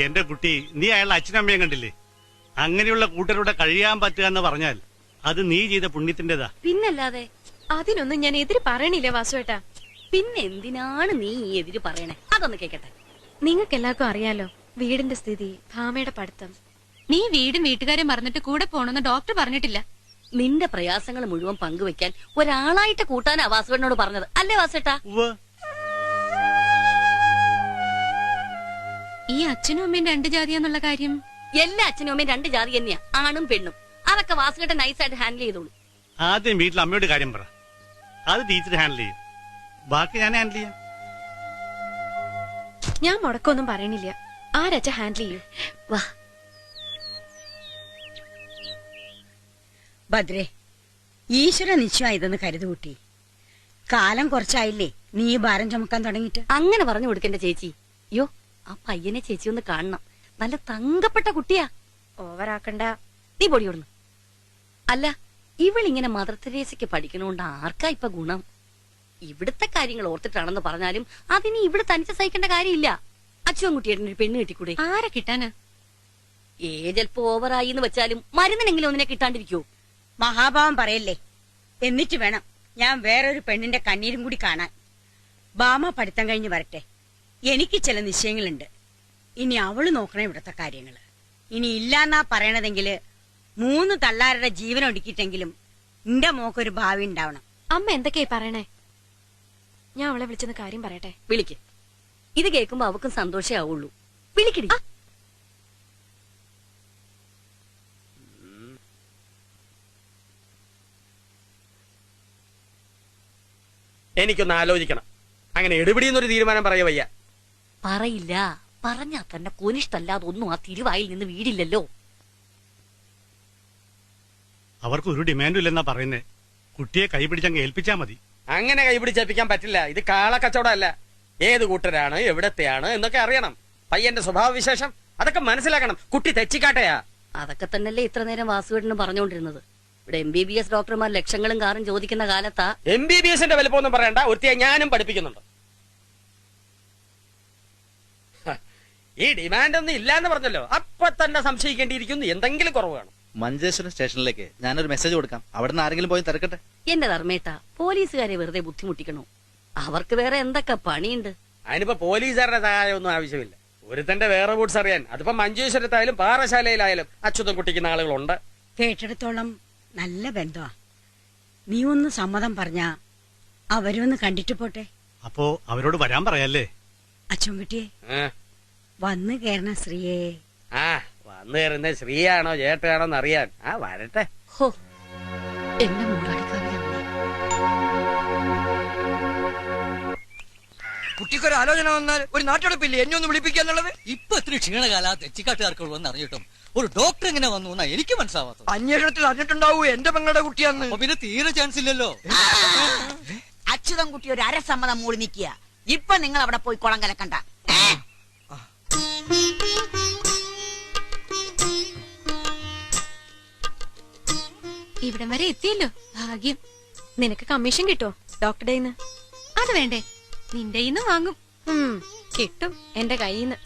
എന്റെ കുട്ടി, നീ അയാളുടെ അച്ഛനമ്മയും കണ്ടില്ലേ? അങ്ങനെയുള്ള കൂട്ടരോടെ കഴിയാൻ പറ്റുക എന്ന് പറഞ്ഞാൽ അത് നീ ചെയ്ത പുണ്യത്തിന്റെതാ. പിന്നല്ലാതെ. അതിനൊന്നും ഞാൻ എതിര് പറയണില്ല വാസുവേട്ടാ. പിന്നെ എന്തിനാണ് നീ ഈ എതിര് പറയണേ? അതൊന്ന് കേക്കട്ടെ. നിങ്ങൾക്ക് എല്ലാവർക്കും അറിയാലോ വീടിന്റെ സ്ഥിതി, ഭാമയുടെ പഠിത്തം. നീ വീടും വീട്ടുകാരെ മറന്നിട്ട് കൂടെ പോണെന്ന് ഡോക്ടർ പറഞ്ഞിട്ടില്ല. നിന്റെ പ്രയാസങ്ങൾ മുഴുവൻ പങ്കുവെക്കാൻ ഒരാളായിട്ട് കൂട്ടാനാ വാസുവേട്ടനോട് പറഞ്ഞത്, അല്ലേ വാസുവേട്ടാ? ഈ അച്ഛനും അമ്മയും രണ്ട് ജാതിയാന്നുള്ള കാര്യം എല്ലാ അച്ഛനും അമ്മയും രണ്ട് ജാതി തന്നെയാ, ആണും പെണ്ണും. അതൊക്കെ വാസുവേട്ടൻ നൈസായിട്ട് ഹാൻഡിൽ ചെയ്തോളൂ. ആദ്യം വീട്ടിൽ അമ്മയോട് കാര്യം പറ, അത് ടീച്ചർ ഹാൻഡിൽ ചെയ്യും. ബാക്കി ഞാൻ ഹാൻഡിൽ ചെയ്യാം. ഞാൻ മുടക്കൊന്നും പറയണില്ല, ആരച്ച ഹാൻഡിൽ ചെയ്യൂ. വാ ഭദ്രേ, ഈശ്വര നിശ്ചയമായതെന്ന് കരുതുകൂട്ടി. കാലം കുറച്ചായില്ലേ നീ ഭാരം ചുമക്കാൻ തുടങ്ങിയിട്ട്? അങ്ങനെ പറഞ്ഞു കൊടുക്കണ്ട ചേച്ചി. അയ്യോ, ആ പയ്യനെ ചേച്ചി ഒന്ന് കാണണം. നല്ല തങ്കപ്പെട്ട കുട്ടിയാ. ഓവറാക്കണ്ട. നീ പൊടി കൊടുന്നു. അല്ല, ഇവളിങ്ങനെ മദർ തെരേസയ്ക്ക് പഠിക്കണോണ്ട് ആർക്കാ ഇപ്പൊ ഗുണം? ഇവിടുത്തെ കാര്യങ്ങൾ ഓർത്തിട്ടാണെന്ന് പറഞ്ഞാലും അതിന് ഇവിടെ തനിച്ച് സഹിക്കേണ്ട കാര്യമില്ല. അച്ഛൻകുട്ടിയേട്ടൻ ഒരു പെണ്ണ് കിട്ടിക്കൂടെ? ആരെ കിട്ടാനാ? ഏജൽപ്പോ ഓവറായി എന്ന് വെച്ചാലും മരുന്നിനെങ്കിലും ഒന്നിനെ കിട്ടാണ്ടിരിക്കോ? മഹാഭാവം പറയല്ലേ. എന്നിട്ട് വേണം ഞാൻ വേറൊരു പെണ്ണിന്റെ കണ്ണീരും കൂടി കാണാൻ. ബാമ പഠിത്തം കഴിഞ്ഞ് വരട്ടെ. എനിക്ക് ചില നിശ്ചയങ്ങളുണ്ട്. ഇനി അവള് നോക്കണേ ഇവിടത്തെ കാര്യങ്ങള്. ഇനി ഇല്ലാന്നാ പറയണതെങ്കില് 3 തള്ളാരുടെ ജീവൻ ഒടുക്കിട്ടെങ്കിലും നിന്റെ മോക്കൊരു ഭാവി ഉണ്ടാവണം. അമ്മ എന്തൊക്കെയായി പറയണേ? ഞാൻ അവളെ വിളിച്ചെന്ന് കാര്യം പറയട്ടെ. വിളിക്ക്. ഇത് കേൾക്കുമ്പോ അവക്കും സന്തോഷേ ആവുള്ളൂ. വിളിക്കടി. എനിക്കൊന്ന് ആലോചിക്കണം. അങ്ങനെ എടുപിടിയെന്നൊരു തീരുമാനം പറയ വയ്യ. പറയില്ല. പറഞ്ഞാ തന്നെ കൊനിഷ്ടല്ലാതെ ഒന്നും ആ തിരുവായിൽ നിന്ന് വീടില്ലല്ലോ. അവർക്ക് ഒരു ഡിമാൻഡും ഇല്ലെന്നാ പറയുന്നേ. കുട്ടിയെ കൈപിടിച്ചങ്ങ് ഏൽപ്പിച്ചാ മതി. അങ്ങനെ കൈപിടിച്ചേൽപ്പിക്കാൻ പറ്റില്ല. ഇത് കാളക്കച്ചവടമല്ല. ഏത് കൂട്ടരാണ്, എവിടത്തെയാണ് എന്നൊക്കെ അറിയണം. പയ്യന്റെ സ്വഭാവ വിശേഷം അതൊക്കെ മനസ്സിലാക്കണം. കുട്ടി തെച്ചിക്കാട്ടയാ. അതൊക്കെ തന്നെയല്ലേ ഇത്ര നേരം വാസുവേട്ടനും പറഞ്ഞുകൊണ്ടിരുന്നത്. ഇവിടെ MBBS ഡോക്ടർമാർ ലക്ഷങ്ങളും കാറും ചോദിക്കുന്ന കാലത്താ. MBBSന്റെ വലുപ്പമൊന്നും പറയണ്ട. ഒരുത്തിയെ ഞാനും പഠിപ്പിക്കുന്നുണ്ട്. ഈ ഡിമാൻഡ് ഒന്നും ഇല്ലാന്ന് പറഞ്ഞല്ലോ, അപ്പൊ തന്നെ സംശയിക്കേണ്ടിയിരിക്കുന്നു. എന്തെങ്കിലും കുറവ് കാണും. മഞ്ചേശ്വരം സ്റ്റേഷനിലേക്ക് ഞാനൊരു മെസ്സേജ് കൊടുക്കാം. അവിടെ നിന്ന് ആരെങ്കിലും പോയി തിരക്കട്ടെ. എന്റെ ധർമ്മേട്ടാ, പോലീസുകാരെ വെറുതെ ബുദ്ധിമുട്ടിക്കണോ? അവർക്ക് വേറെ എന്തൊക്കെ പണിയുണ്ട്? അതിനിപ്പോ പോലീസുകാരുടെ സഹായം ഒന്നും ആവശ്യമില്ല. ഒരുത്തന്റെ വേറെ ബൂട്ട്സ് അറിയാൻ അതിപ്പോ മഞ്ചേശ്വരത്തായാലും പാറശാലയിലായാലും അച്യുതം കുട്ടിക്കുന്ന ആളുകളുണ്ട്. കേട്ടിടത്തോളം നല്ല ബന്ധമാ. നീ ഒന്ന് സമ്മതം പറഞ്ഞാ അവരൊന്ന് കണ്ടിട്ട് പോട്ടെ. അപ്പോ അവരോട് വരാൻ പറയാല്ലേ? അച്ഛൻകുട്ടിയെ വന്ന് കേറണ ശ്രീയെ. വന്നു കയറുന്ന ശ്രീയാണോ ചേട്ടയാണോന്ന് അറിയാൻ. വരട്ടെ. ഹോ, എന്നെ മൂടാടിക്കാവില്ല. കുട്ടിക്കൊരു ആലോചന വന്നാൽ ഒരു നാട്ടെടുപ്പില്ലേ എന്നെ ഒന്ന് വിളിപ്പിക്കുക എന്നുള്ളത്? ഇപ്പൊ എത്ര ക്ഷീണകാല തെച്ചിക്കാട്ടുകാർക്കുള്ളൂ എന്ന് അറിഞ്ഞിട്ടും ഒരു ഡോക്ടർ എങ്ങനെ വന്നു എന്നാ എനിക്ക് മനസ്സിലാവാത്തത്. അന്വേഷണത്തിൽ അറിഞ്ഞിട്ടുണ്ടാവൂ എന്റെ പെങ്ങളുടെ കുട്ടിയാന്ന്. പിന്നെ തീരെ ചാൻസ് ഇല്ലല്ലോ. അച്യുതം കുട്ടി ഒരു അരസമ്മതം മൂടി നിൽക്കുക. ഇപ്പൊ നിങ്ങൾ അവിടെ പോയി കുളം കലക്കണ്ട. ഇവിടം വരെ എത്തിയല്ലോ, ഭാഗ്യം. നിനക്ക് കമ്മീഷൻ കിട്ടോ ഡോക്ടറുടെ? അത് വേണ്ടേ? നിന്റെ ഇന്ന് വാങ്ങും. കിട്ടും എന്റെ കയ്യിന്ന്.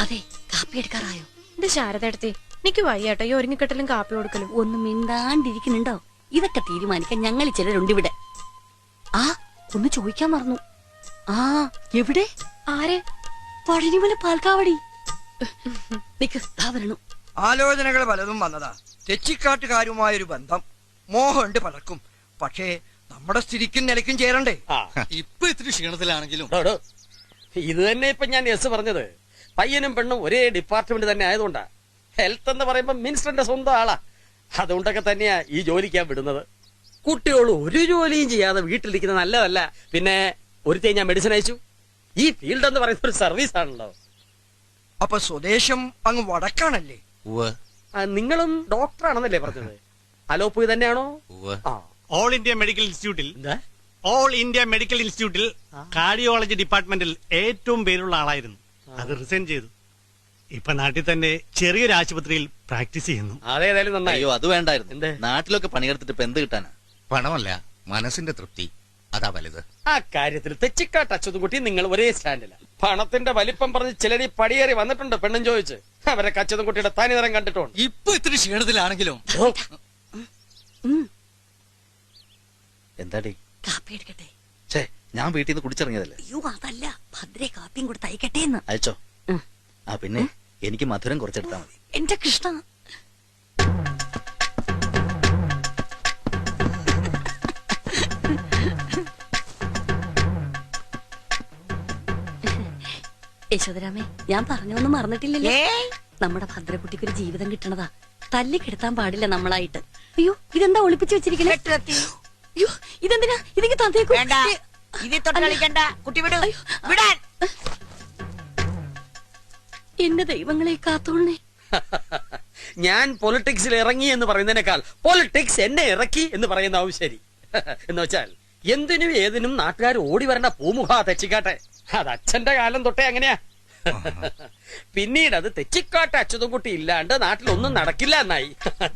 അതെ, കാപ്പി എടുക്കാറായോ? ഇത് ശാരദ എടുത്തേ. എനിക്ക് വയ്യാട്ടോ ഈ ഒരുങ്ങിക്കെട്ടലും കാപ്പി കൊടുക്കലും. ഒന്നും മിണ്ടാണ്ടിരിക്കുന്നുണ്ടോ? ഇതൊക്കെ തീരുമാനിക്കാൻ ഞങ്ങൾ ചിലരുണ്ട് ഇവിടെ. ഒന്ന് ചോദിക്കാൻ മറന്നു. എവിടെ? ആരെ? പഴനിമല പാൽക്കാവടി. വരണു. ആലോചനകൾ പലതും വന്നതാ. തെച്ചിക്കാട്ടുകാരുമായൊരു ബന്ധം മോഹമുണ്ട് പലർക്കും. പക്ഷേ നമ്മുടെ സ്ഥിതിക്കും നിലയ്ക്കും ചേരണ്ടേ? ഇപ്പൊ ഇത്തിരി ക്ഷീണത്തിലാണെങ്കിലും ഇത് തന്നെ ഇപ്പൊ ഞാൻ പറഞ്ഞത്. പയ്യനും പെണ്ണും ഒരേ ഡിപ്പാർട്ട്മെന്റ് തന്നെ ആയതുകൊണ്ടാ. ഹെൽത്ത് എന്ന് പറയുമ്പോ മിനിസ്റ്ററിന്റെ സ്വന്തം ആളാ. അതുകൊണ്ടൊക്കെ തന്നെയാ ഈ ജോലിക്കാൻ വിടുന്നത്. കുട്ടികൾ ഒരു ജോലിയും ചെയ്യാതെ വീട്ടിലിരിക്കുന്നത് നല്ലതല്ല. പിന്നെ ഒരുത്തേ ഞാൻ മെഡിസിൻ അയച്ചു. ഈ ഫീൽഡ് എന്ന് പറയുന്ന ഒരു സർവീസ് ആണല്ലോ. അപ്പൊ സ്വദേശം അങ്ങ് വടക്കാണല്ലേ? നിങ്ങളും ഡോക്ടറാണെന്നല്ലേ പറഞ്ഞത്? അലോപ്പതി തന്നെയാണോ? ഓൾ ഇന്ത്യ മെഡിക്കൽ ഇൻസ്റ്റിറ്റ്യൂട്ടിൽ കാർഡിയോളജി ഡിപ്പാർട്ട്മെന്റിൽ ഏറ്റവും പേരുള്ള ആളായിരുന്നു. അത് റിസൈൻ ചെയ്തു. ഇപ്പൊ നാട്ടിൽ തന്നെ ചെറിയൊരു ആശുപത്രിയിൽ പ്രാക്ടീസ് ചെയ്യുന്നു. അതേതായാലും നന്നായി. അയ്യോ, അത് വേണ്ടായിരുന്നു. നാട്ടിലൊക്കെ പണിയെടുത്തിട്ട് ഇപ്പൊ എന്ത് കിട്ടാനാ? പണമല്ല, മനസ്സിന്റെ തൃപ്തി അതാ വലുത്. ആ കാര്യത്തിൽ തെച്ചിക്കാട്ട് അച്യുതൻകുട്ടി നിങ്ങൾ ഒരേ സ്റ്റാൻഡില. പണത്തിന്റെ വലിപ്പം പറഞ്ഞ് ചിലരി പടിയേറി വന്നിട്ടുണ്ട് പെണ്ണും ചോദിച്ച്. അവരെ കച്ചതും കുട്ടിയുടെ തനി നിറം കണ്ടിട്ടുണ്ട്. ഇപ്പൊ ഇത്തിരി ക്ഷീണത്തിലാണെങ്കിലും എന്താടി? കാപ്പി എടുക്കട്ടെ? ഛേ, ഞാൻ വീട്ടിൽ നിന്ന് കുടിച്ചിറങ്ങിയതല്ലേ. അയ്യോ അതല്ല, ഭദ്രേ കാപ്പിയും കൂടെ തയ്ക്കട്ടെ എന്ന്. അയച്ചോ. ആ പിന്നെ എനിക്ക് മധുരം കുറച്ചെടുത്താ മതി. എന്റെ കൃഷ്ണ, യശോദരാമേ, ഞാൻ പറഞ്ഞൊന്നും മറന്നിട്ടില്ലല്ലേ? നമ്മുടെ ഭദ്രക്കുട്ടിക്ക് ഒരു ജീവിതം കിട്ടണതാ. തല്ലിക്കെടുത്താൻ പാടില്ല നമ്മളായിട്ട്. അയ്യോ, ഇതെന്താ ഒളിപ്പിച്ചു വെച്ചിരിക്കണേ? അയ്യോ, ഇതെന്തിനാ? ഇതെങ്കിൽ തന്നേക്കൂ. എന്റെ ദൈവങ്ങളെ കാത്തോളണേ. ഞാൻ പൊളിറ്റിക്സിൽ ഇറങ്ങി എന്ന് പറയുന്നതിനേക്കാൾ പൊളിറ്റിക്സ് എന്നെ ഇറക്കി എന്ന് പറയുന്നതാവും ശരി. എന്ന് വെച്ചാൽ എന്തിനും ഏതിനും നാട്ടുകാർ ഓടി വരേണ്ട പൂമുഖ തെച്ചിക്കാട്ടെ. അത് അച്ഛന്റെ കാലം തൊട്ടേ അങ്ങനെയാ. പിന്നീട് അത് തെച്ചിക്കാട്ടെ അച്ഛതും കുട്ടി ഇല്ലാണ്ട് നാട്ടിലൊന്നും നടക്കില്ല എന്നായി.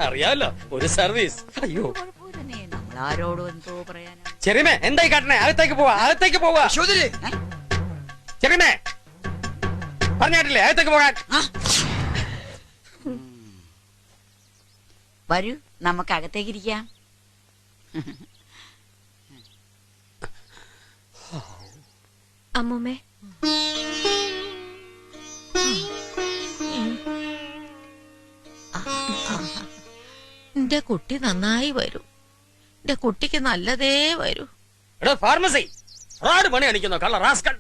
അറിയാമല്ലോ, ഒരു സർവീസ്. അയ്യോ ചെറിയമേ, എന്തായി കാട്ടണേ? അകത്തേക്ക് പോവാ, അകത്തേക്ക് പോവാ. ചെറിയമേ പറഞ്ഞിട്ടില്ലേ അകത്തേക്ക് പോകാൻ? വരൂ, നമുക്ക് അകത്തേക്ക് ഇരിക്കാം. അമ്മൂമ്മേ, എന്റെ കുട്ടി നന്നായി വരൂ. എന്റെ കുട്ടിക്ക് നല്ലതേ വരൂ. ഫാർമസി ഫ്രോഡ് പണി അടിക്കുന്നോ കള്ള റാസ്കൽ.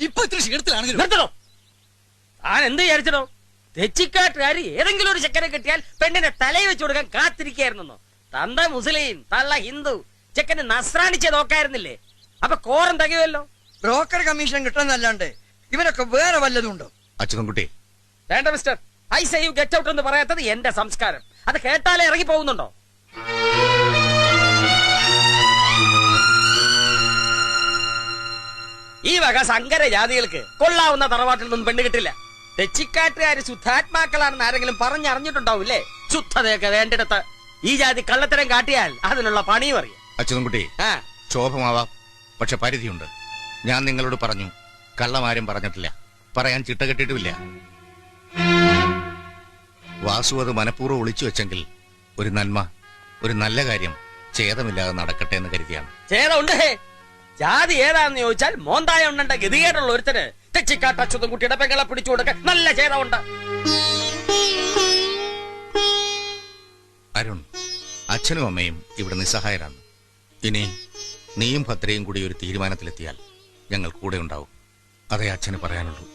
ഇപ്പൊ ഇത്തിരി ക്ഷീണത്തിലാണെങ്കിലും നിർത്തണോ? താൻ എന്ത് വിചാരിച്ചോ? തെച്ചിക്കാട്ടുകാർ ഏതെങ്കിലും ഒരു ചെക്കനെ കിട്ടിയാൽ പെണ്ണിനെ തലയിൽ വെച്ചു കൊടുക്കാൻ കാത്തിരിക്കായിരുന്നോ? തന്ത മുസ്ലിം, തള്ള ഹിന്ദു, ചെക്കന് നസ്രാണിച്ച് നോക്കായിരുന്നില്ലേ? അപ്പൊ കോറം തികയുമല്ലോ. ബ്രോക്കർ കമ്മീഷൻ കിട്ടുന്നല്ലാണ്ട് ഇവരൊക്കെ വേറെ വല്ലതും ഉണ്ടോ? അച്ഛൻകുട്ടി വേണ്ട mister, I say you get out എന്ന് പറയാത്തത് എന്റെ സംസ്കാരം. അത് കേട്ടാലേ ഇറങ്ങി പോകുന്നുണ്ടോ? ഈ വക സങ്കര ജാതികൾക്ക് കൊള്ളാവുന്ന തറവാട്ടിൽ നിന്നും പെണ്ണ് കിട്ടില്ല. തെച്ചിക്കാട്ടുകാര് ശുദ്ധാത്മാക്കളാണെന്ന് ആരെങ്കിലും പറഞ്ഞറിഞ്ഞിട്ടുണ്ടാവൂല്ലേ? ശുദ്ധതയൊക്കെ വേണ്ടിടത്ത് ഈ ജാതി കള്ളത്തരം കാട്ടിയാൽ അതിനുള്ള പണിയും അറിയാം. അച്ഛൻകുട്ടി, ശോഭമാവാം, പക്ഷെ പരിധിയുണ്ട്. ഞാൻ നിങ്ങളോട് പറഞ്ഞു, കള്ളമാരും പറഞ്ഞിട്ടില്ല, പറയാൻ ചിട്ട കെട്ടിട്ടുമില്ല. വാസു അത് മനഃപൂർവ്വം ഒളിച്ചു വെച്ചെങ്കിൽ ഒരു നന്മ, ഒരു നല്ല കാര്യം ഛേദമില്ലാതെ നടക്കട്ടെ എന്ന് കരുതിയാണ്. ഛേദമുണ്ട്. ജാതി ഏതാണെന്ന് ചോദിച്ചാൽ മോന്തായ ഉണ്ട ഗതികേടുള്ള ഒരുത്തന് തെച്ചിക്കാട്ട് അച്ഛതും കുട്ടിയുടെ പെങ്ങളെ പിടിച്ചു കൊടുക്കാൻ നല്ല ഛേദമുണ്ട്. അരുൺ, അച്ഛനും അമ്മയും ഇവിടെ നിസ്സഹായരാണ്. ഇനി നീയും ഭദ്രയും കൂടി ഒരു തീരുമാനത്തിലെത്തിയാൽ ഞങ്ങൾ കൂടെ ഉണ്ടാവും. അതേ അച്ഛന് പറയാനുള്ളൂ.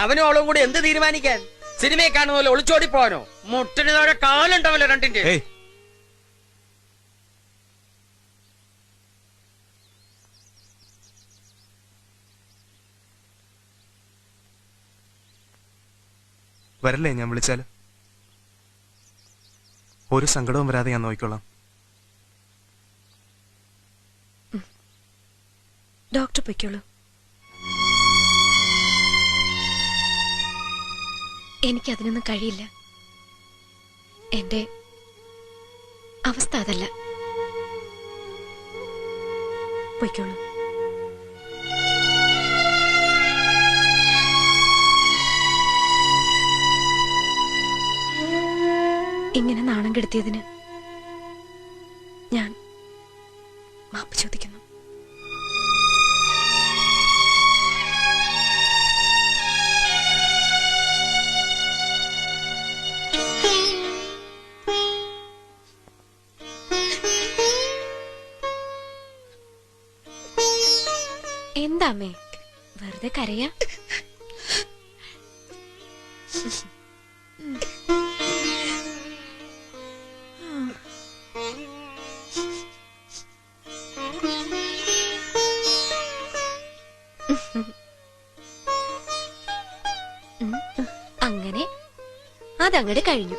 അവനും അവളും കൂടി എന്ത് തീരുമാനിക്കാൻ? സിനിമയെ കാണുന്ന പോലെ ഒളിച്ചോടി പോവാനോ? മുട്ടിന് താഴെ കാലുണ്ടാവല്ലോ രണ്ടിന്റെ. വരല്ലേ ഞാൻ വിളിച്ചാല്? ഒരു സങ്കടവും വരാതെ ഞാൻ നോക്കിക്കൊള്ളാം. ഡോക്ടർ പൊയ്ക്കോളൂ. എനിക്കതിനൊന്നും കഴിയില്ല. എന്റെ അവസ്ഥ അതല്ല. പൊയ്ക്കോളൂ. ഇങ്ങനെ നാണം കെടുത്തിയതിന് ഞാൻ മാപ്പ് ചോദിക്കുന്നു. എന്താ അമ്മേ വെറുതെ കരയാ? അങ്ങനെ അതങ്ങട് കഴിഞ്ഞു.